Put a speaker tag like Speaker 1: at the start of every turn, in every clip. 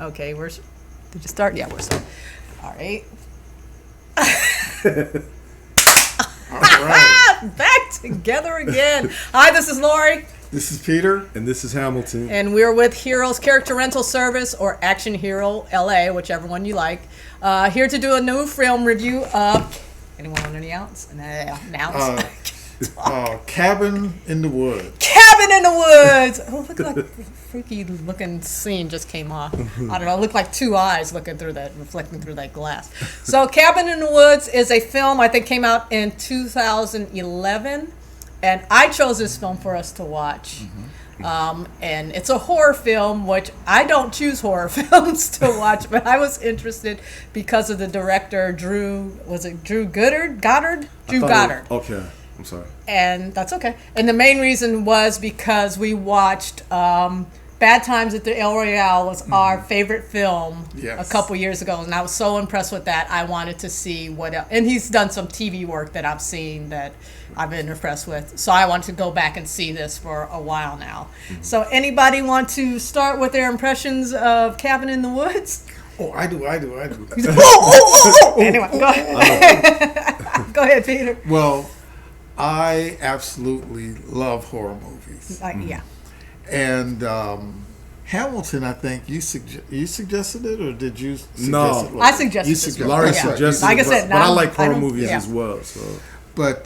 Speaker 1: Okay, did you start? Yeah, we're starting. All right.
Speaker 2: All right.
Speaker 1: Back together again. Hi, this is Lori.
Speaker 2: This is Peter.
Speaker 3: And this is Hamilton.
Speaker 1: And we're with Heroes Character Rental Service, or Action Hero LA, whichever one you like. Here to do a new film review of... Anyone want any ounce?
Speaker 2: Cabin in the Woods.
Speaker 1: Cabin in the Woods! Oh, look like a freaky looking scene just came off. I don't know, it looked like two eyes reflecting through that glass. So Cabin in the Woods is a film I think came out in 2011. And I chose this film for us to watch. And it's a horror film, which I don't choose horror films to watch, but I was interested because of the director, Drew Goddard? Drew Goddard.
Speaker 3: Okay, I'm sorry.
Speaker 1: And that's okay. And the main reason was because we watched Bad Times at the El Royale was our favorite film a couple years ago, and I was so impressed with that. I wanted to see what else. And he's done some TV work that I've seen that I've been impressed with. So I want to go back and see this for a while now. So anybody want to start with their impressions of Cabin in the Woods?
Speaker 2: Oh, I do.
Speaker 1: Anyway, go ahead. Go ahead, Peter.
Speaker 2: Well, I absolutely love horror movies.
Speaker 1: Yeah.
Speaker 2: And Hamilton, I think you suggested it, or did you suggest it?
Speaker 1: I suggested
Speaker 2: you
Speaker 1: it.
Speaker 2: suggested
Speaker 3: Laurie suggested
Speaker 1: like I
Speaker 3: it,
Speaker 1: said,
Speaker 3: but I like horror movies as well. So.
Speaker 2: But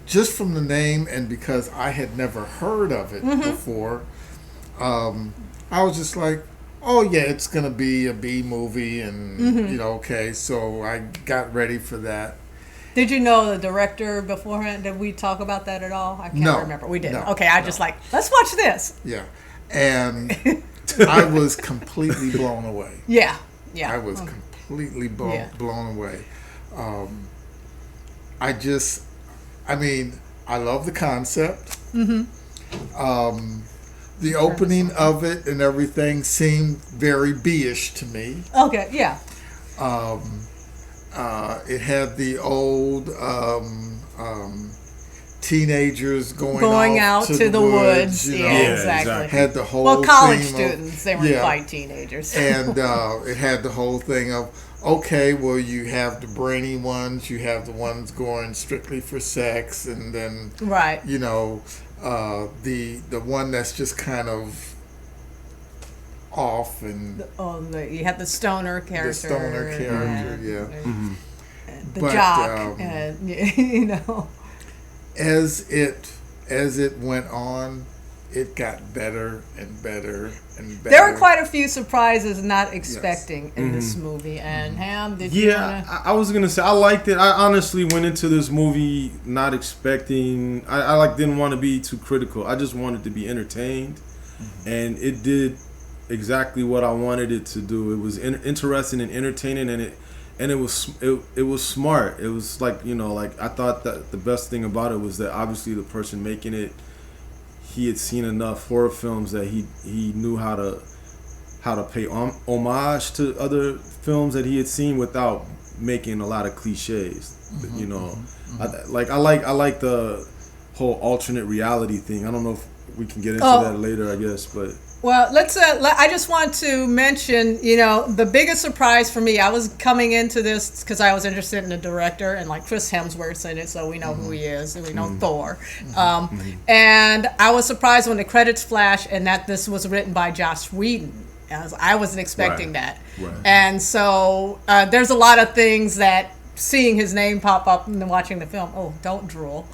Speaker 2: just from the name, and because I had never heard of it before, I was just like, oh yeah, it's gonna be a B movie, and okay. So I got ready for that.
Speaker 1: Did you know the director beforehand? Did we talk about that at all? I can't remember. We didn't.
Speaker 2: No,
Speaker 1: okay, just like, let's watch this.
Speaker 2: Yeah, and I was completely blown away.
Speaker 1: Yeah.
Speaker 2: I was completely blown away. I love the concept. The opening of it and everything seemed very B-ish to me.
Speaker 1: Okay, yeah.
Speaker 2: It had the old teenagers going out to the woods.
Speaker 1: You know? Yeah, exactly.
Speaker 2: Had the whole
Speaker 1: college students. They weren't quite teenagers.
Speaker 2: And it had the whole thing of, okay, well, you have the brainy ones, you have the ones going strictly for sex, and then the one that's just kind of off, and
Speaker 1: you have the stoner character. The
Speaker 2: but,
Speaker 1: jock, and
Speaker 2: as it went on, it got better and better and better.
Speaker 1: There were quite a few surprises not expecting in this movie. And Ham, did you?
Speaker 3: Yeah, I was gonna say I liked it. I honestly went into this movie not expecting. I didn't want to be too critical. I just wanted to be entertained, and it did exactly what I wanted it to do. It was interesting and entertaining, and it was smart. It was like, I thought that the best thing about it was that obviously the person making it, he had seen enough horror films that he knew how to pay homage to other films that he had seen without making a lot of cliches. I like the whole alternate reality thing. I don't know if we can get into that later, I guess, but.
Speaker 1: Well, I just want to mention, the biggest surprise for me, I was coming into this because I was interested in the director, and like Chris Hemsworth's in it, so we know who he is, and we know Thor. And I was surprised when the credits flashed and that this was written by Joss Whedon. I wasn't expecting that. Right. And so there's a lot of things that seeing his name pop up and then watching the film, don't drool.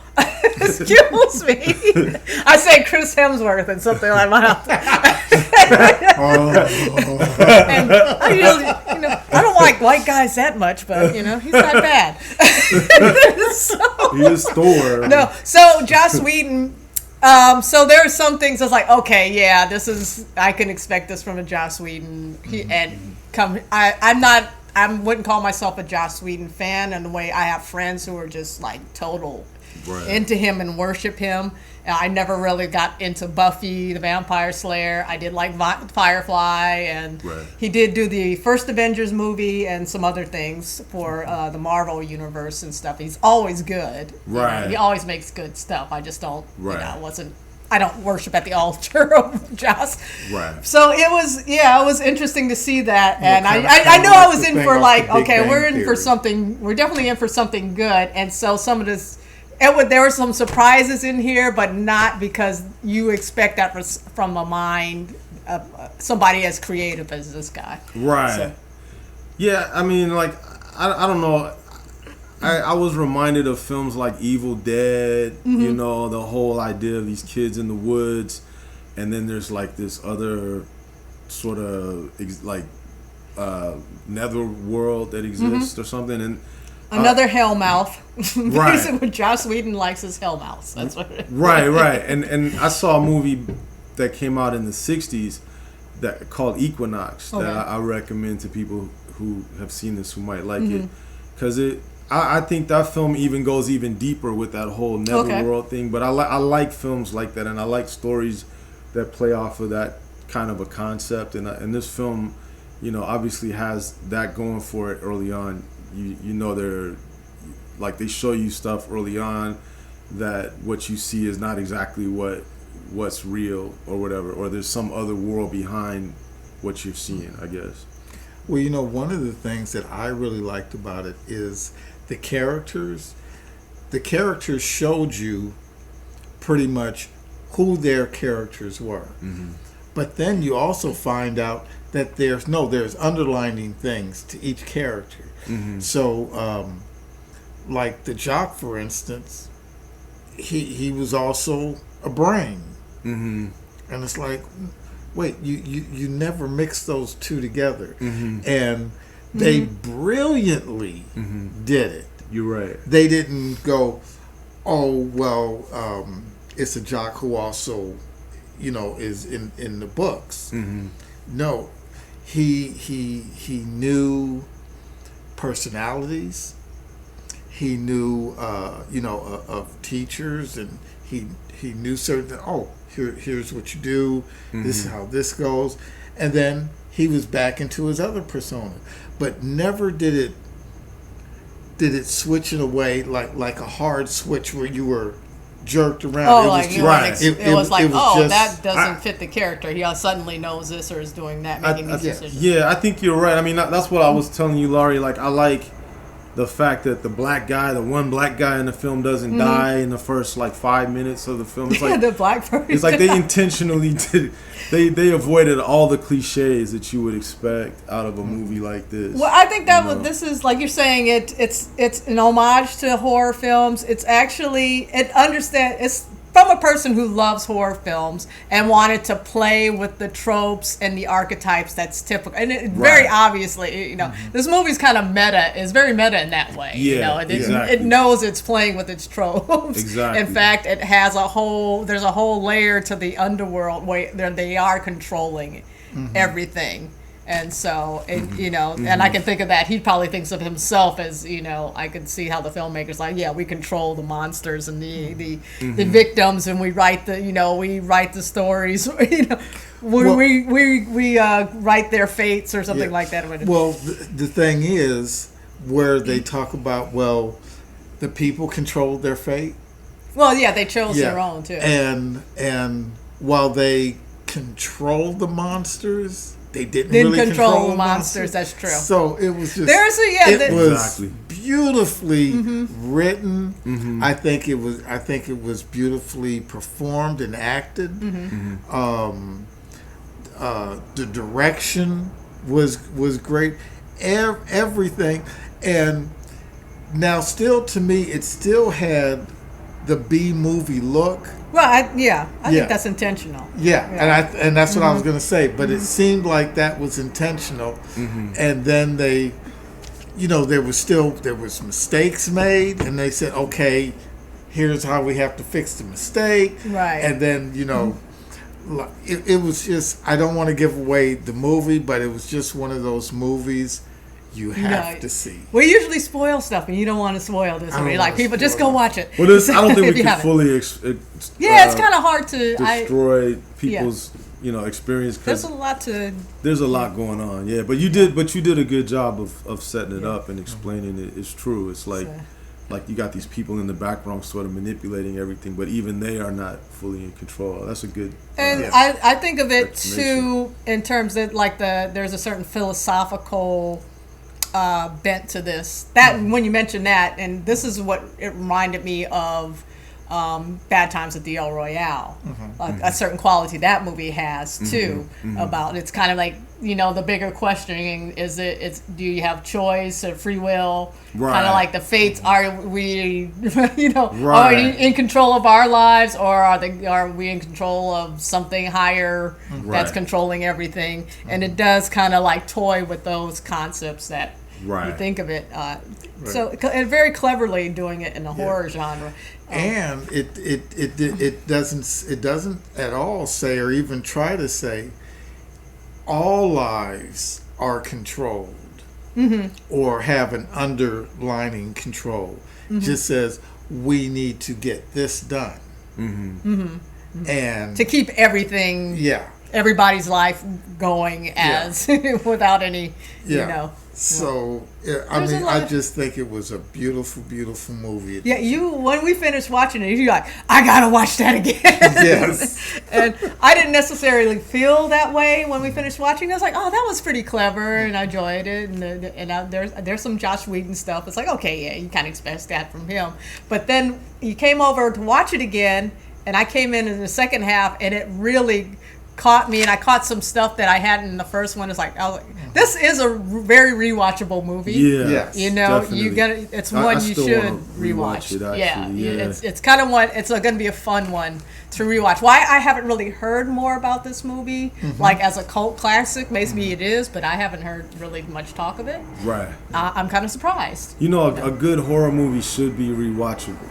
Speaker 1: Excuse me. I say Chris Hemsworth and something like that. And I don't like white guys that much, but he's not bad.
Speaker 3: He is Thor.
Speaker 1: No, so Joss Whedon. So there are some things I was like, okay, yeah, I can expect this from a Joss Whedon. I wouldn't call myself a Joss Whedon fan in the way I have friends who are just like total into him and worship him. I never really got into Buffy the Vampire Slayer. I did like Firefly, and he did do the first Avengers movie and some other things for the Marvel universe and stuff. He's always good.
Speaker 3: Right.
Speaker 1: He always makes good stuff. I just don't, wasn't I don't worship at the altar of Joss.
Speaker 3: Right.
Speaker 1: So it was interesting to see that, and
Speaker 2: kinda
Speaker 1: I know I was
Speaker 2: the
Speaker 1: in
Speaker 2: thing
Speaker 1: for
Speaker 2: off
Speaker 1: like,
Speaker 2: the Big
Speaker 1: okay,
Speaker 2: Bang
Speaker 1: we're in for
Speaker 2: Theory.
Speaker 1: something. We're definitely in for something good, and so some of this. There were some surprises in here, but not because you expect that from a mind of somebody as creative as this guy.
Speaker 3: Right.
Speaker 1: So.
Speaker 3: Yeah, I mean, like, I don't know. I was reminded of films like Evil Dead, you know, the whole idea of these kids in the woods, and then there's like this other sort of nether world that exists or something, and
Speaker 1: Another Hellmouth.
Speaker 3: Right.
Speaker 1: Basically, Joss Whedon likes his Hellmouths. That's what it is.
Speaker 3: right. And I saw a movie that came out in the 60s that called Equinox that I recommend to people who have seen this who might like it, because I think that film even goes even deeper with that whole netherworld thing. But I like films like that, and I like stories that play off of that kind of a concept. And this film, you know, obviously has that going for it early on. You know, they show you stuff early on that what you see is not exactly what's real or whatever, or there's some other world behind what you're seeing, I guess.
Speaker 2: Well, you know, one of the things that I really liked about it is the characters. The characters showed you pretty much who their characters were. But then you also find out that there's underlining things to each character. So, like the jock, for instance, he was also a brain. And it's like, wait, you never mix those two together. And they brilliantly did it.
Speaker 3: You're right.
Speaker 2: They didn't go, oh, well, it's a jock who also, you know, is in the books. No, he knew personalities. He knew, of teachers, and he knew certain. Oh, here's what you do. This is how this goes, and then he was back into his other persona, but never did it switch in a way like a hard switch where you were jerked around.
Speaker 1: Oh,
Speaker 2: it
Speaker 1: like
Speaker 2: was
Speaker 1: you
Speaker 3: right.
Speaker 1: it was like,
Speaker 2: just,
Speaker 1: that doesn't fit the character. He suddenly knows this or is doing that, making these decisions.
Speaker 3: Yeah, I think you're right. I mean, that's what I was telling you, Laurie. Like, I like the fact that the one black guy in the film doesn't die in the first like 5 minutes of the film. It's like
Speaker 1: the black person.
Speaker 3: it's like they intentionally did. They avoided all the cliches that you would expect out of a movie like this.
Speaker 1: Well, I think this is like you're saying. It's an homage to horror films. It's actually it's from a person who loves horror films and wanted to play with the tropes and the archetypes that's typical. And very obviously, you know, this movie's kind of meta. It's very meta in that way.
Speaker 3: Yeah,
Speaker 1: you know,
Speaker 3: exactly.
Speaker 1: It knows it's playing with its tropes.
Speaker 3: Exactly.
Speaker 1: In fact, it has there's a whole layer to the underworld where they are controlling everything. And so, you know, and I can think of that. He probably thinks of himself as, you know, I could see how the filmmakers like, yeah, we control the monsters and the victims, and we write the stories, you know, we write their fates or something like that.
Speaker 2: Well, the thing is, where they talk about, well, the people controlled their fate.
Speaker 1: Well, yeah, they chose their own too.
Speaker 2: And while they controlled the monsters, they didn't really
Speaker 1: control the monsters. That's true.
Speaker 2: So it was just
Speaker 1: it
Speaker 2: was beautifully written. I think it was beautifully performed and acted. The direction was great. Everything, and now still to me, it still had the B movie look.
Speaker 1: Well, I think that's intentional.
Speaker 2: Yeah. And that's what I was going to say. But it seemed like that was intentional. And then they, you know, there was mistakes made, and they said, okay, here's how we have to fix the mistake.
Speaker 1: Right.
Speaker 2: And then, you know, it was just, I don't want to give away the movie, but it was just one of those movies you have to see.
Speaker 1: We usually spoil stuff, and you don't want to spoil this. I mean, like, people just go watch it.
Speaker 3: Well, I don't think we can fully.
Speaker 1: It's kind of hard to
Speaker 3: destroy people's, you know, experience.
Speaker 1: There's a
Speaker 3: lot going on. Yeah, but you did a good job of setting it up and explaining it. It's true. It's like like you got these people in the background sort of manipulating everything, but even they are not fully in control. That's a good.
Speaker 1: And I think of it too in terms that like there's a certain philosophical bent to this. That when you mention that, and this is what it reminded me of. Bad Times at the El Royale, a certain quality that movie has too. About it's kind of like the bigger questioning is do you have choice or free will?
Speaker 3: Right.
Speaker 1: Kind of like the fates. Are we are we in control of our lives, or are we in control of something higher that's controlling everything? And it does kind of like toy with those concepts that you think of it. So and very cleverly doing it in the horror genre.
Speaker 2: And it doesn't at all say or even try to say all lives are controlled or have an underlining control. Just says we need to get this done and
Speaker 1: to keep everything everybody's life going as without any
Speaker 2: So I just think it was a beautiful, beautiful movie.
Speaker 1: Yeah, when we finished watching it, you're like, I gotta watch that again.
Speaker 2: Yes.
Speaker 1: And I didn't necessarily feel that way when we finished watching. I was like, oh, that was pretty clever, and I enjoyed it. And there's some Joss Whedon stuff. It's like, okay, yeah, you kind of expect that from him. But then you came over to watch it again, and I came in the second half, and it really caught me, and I caught some stuff that I hadn't in the first one. It's like, this is a very rewatchable movie.
Speaker 3: Yeah,
Speaker 2: yes,
Speaker 3: definitely.
Speaker 1: You gotta. It's one you should rewatch.
Speaker 3: It, yeah,
Speaker 1: it's kind of one. It's going to be a fun one to rewatch. Why I haven't really heard more about this movie, like as a cult classic. Maybe it is, but I haven't heard really much talk of it.
Speaker 3: Right.
Speaker 1: I'm kind of surprised.
Speaker 3: A good horror movie should be rewatchable.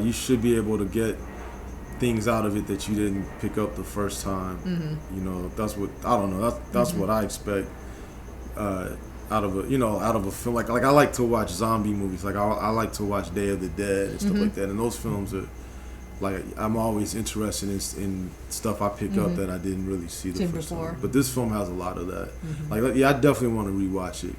Speaker 3: You should be able to get things out of it that you didn't pick up the first time. That's what I don't know. That's what I expect out of a film. Like I like to watch zombie movies. Like I like to watch Day of the Dead and stuff like that. And those films are like I'm always interested in stuff I pick up that I didn't really see the first time. But this film has a lot of that. I definitely want to rewatch it.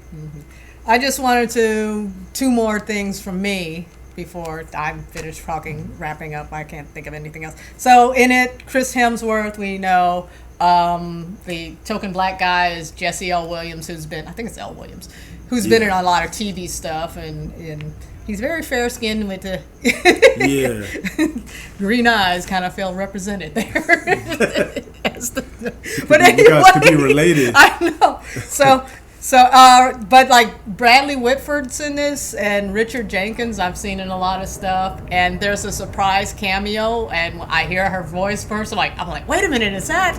Speaker 1: I just wanted two more things from me. Before I'm finished wrapping up, I can't think of anything else. So in it, Chris Hemsworth, we know. The token black guy is Jessie L. Williams, who's been been in a lot of TV stuff, and he's very fair skinned with the green eyes. Kind of feel represented there. But anyway,
Speaker 3: you guys could be related.
Speaker 1: I know. But like Bradley Whitford's in this, and Richard Jenkins I've seen in a lot of stuff, and there's a surprise cameo, and I hear her voice first. I'm like, wait a minute, is that?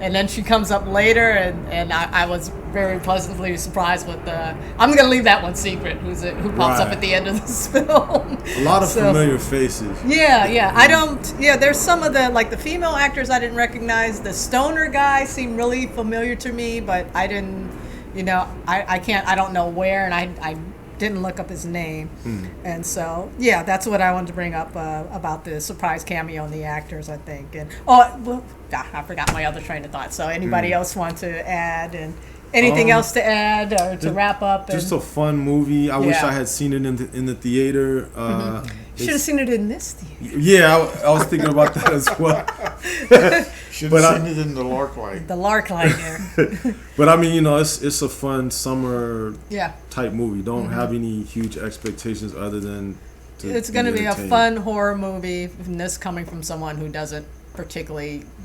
Speaker 1: And then she comes up later, and I was very pleasantly surprised with the. I'm gonna leave that one secret. Who pops up at the end of this film?
Speaker 3: A lot of familiar faces.
Speaker 1: Yeah. I don't. Yeah, there's some of the female actors I didn't recognize. The stoner guy seemed really familiar to me, but I didn't. I don't know where, and I didn't look up his name. And so, that's what I wanted to bring up about the surprise cameo and the actors, I think. And I forgot my other train of thought. So anybody else want to add, and anything else to add or to wrap up?
Speaker 3: Just a fun movie. I wish I had seen it in the theater.
Speaker 1: Should have seen it in this theater.
Speaker 3: Yeah, I was thinking about that as well.
Speaker 2: Should have seen it in the Larklight.
Speaker 1: The Larklight there.
Speaker 3: But I mean, it's a fun summer type movie. Don't have any huge expectations other than
Speaker 1: it's going to be a fun horror movie. And this coming from someone who doesn't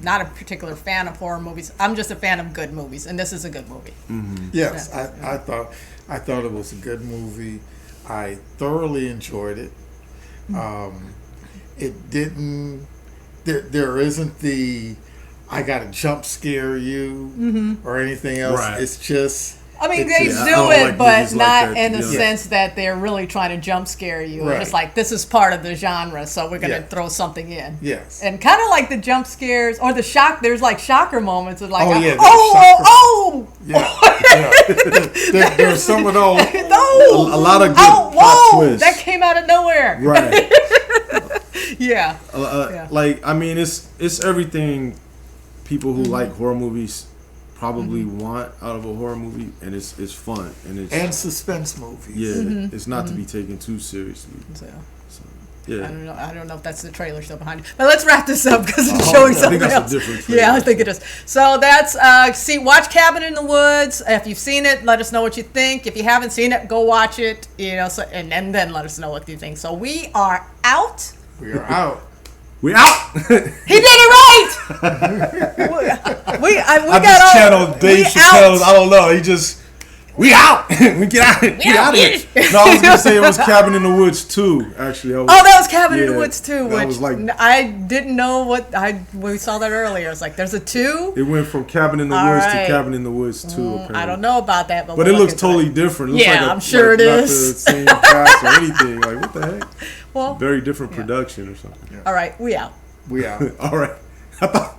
Speaker 1: not a particular fan of horror movies. I'm just a fan of good movies, and this is a good movie.
Speaker 2: Yes, I thought it was a good movie. I thoroughly enjoyed it. It didn't. There isn't the I gotta jump scare you or anything else.
Speaker 1: Right.
Speaker 2: It's just.
Speaker 1: I mean, they do it, but not in the sense that they're really trying to jump scare you. Right. It's just like, this is part of the genre, so we're going to throw something in.
Speaker 2: Yes.
Speaker 1: And kind of like the jump scares, or the shock, there's like shocker moments of like,
Speaker 2: There's some of those.
Speaker 3: A lot of good plot twists.
Speaker 1: That came out of nowhere.
Speaker 3: Right.
Speaker 1: Yeah.
Speaker 3: Like, I mean, it's everything people who like horror movies probably want out of a horror movie, and it's fun
Speaker 2: and suspense movies.
Speaker 3: Yeah, it's not to be taken too seriously.
Speaker 1: So,
Speaker 3: yeah.
Speaker 1: I don't know if that's the trailer still behind it. But let's wrap this up because it's showing something else.
Speaker 3: I think that's a different trailer.
Speaker 1: Yeah, I think it is. So that's watch Cabin in the Woods. If you've seen it, let us know what you think. If you haven't seen it, go watch it. And then let us know what you think. So we are out.
Speaker 2: We are out.
Speaker 3: We out.
Speaker 1: He did it right. we got
Speaker 3: just channeled Dave Chappelle's. I don't know. He just. We out. We get out. Get out of here. No, I was gonna say it was Cabin in the Woods 2. Actually,
Speaker 1: that was Cabin in the Woods 2, which
Speaker 3: was like,
Speaker 1: I didn't know we saw that earlier. It's like there's a 2.
Speaker 3: It went from Cabin in the Woods to Cabin in the Woods 2. Apparently.
Speaker 1: I don't know about that,
Speaker 3: but it looks totally different. It looks
Speaker 1: I'm sure it is.
Speaker 3: Not the same cast or anything. Like what the heck?
Speaker 1: Well,
Speaker 3: very different production or something.
Speaker 1: All right, we out.
Speaker 2: We out.
Speaker 3: All right. I thought.